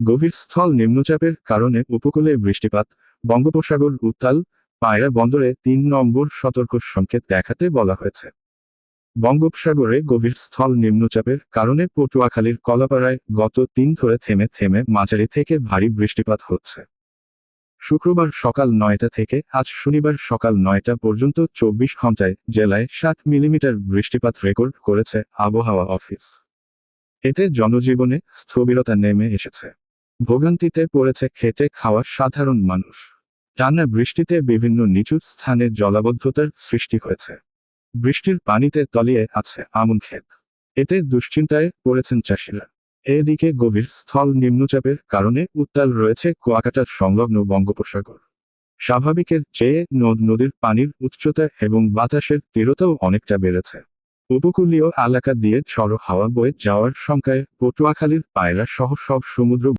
গভীর স্থল নিম্নচাপের কারণে উপকূলে বৃষ্টিপাত, বঙ্গোপসাগর উত্তাল, পায়রা বন্দরে ৩ নম্বর সতর্ক সংকেত দেখাতে বলা হয়েছে। বঙ্গোপসাগরে গভীর স্থল নিম্নচাপের কারণে পটুয়াখালীর কলাপাড়ায় গত ৩ ধরে থেমে থেমে মাঝারি থেকে ভারী বৃষ্টিপাত হচ্ছে। শুক্রবার সকাল ৯টা থেকে আজ শনিবার সকাল ৯টা পর্যন্ত ২৪ ঘন্টায় জেলায় ৬০ মিলিমিটার বৃষ্টিপাত রেকর্ড করেছে আবহাওয়া অফিস। এতে জনজীবনে স্থবিরতা নেমে এসেছে। ভোগান্তিতে পড়েছে খেটে খাওয়া সাধারণ মানুষ। টানা বৃষ্টিতে বিভিন্ন নিচু স্থানে জলাবদ্ধতার সৃষ্টি হয়েছে। বৃষ্টির পানিতে তলিয়ে আছে আমন ক্ষেত। এতে দুশ্চিন্তায় পড়েছেন চাষিরা। এদিকে গভীর স্থল নিম্নচাপের কারণে উত্তাল রয়েছে কুয়াকাটা সংলগ্ন বঙ্গোপসাগর। স্বাভাবিকের চেয়ে নদ-নদীর পানির উচ্চতা এবং বাতাসের তীব্রতাও অনেকটা বেড়েছে। উপকূলীয় এলাকা দিয়ে ঝড়ো হাওয়া বয়ে যাওয়ার শঙ্কায় পটুয়াখালীর পায়রা সহ সব সমুদ্র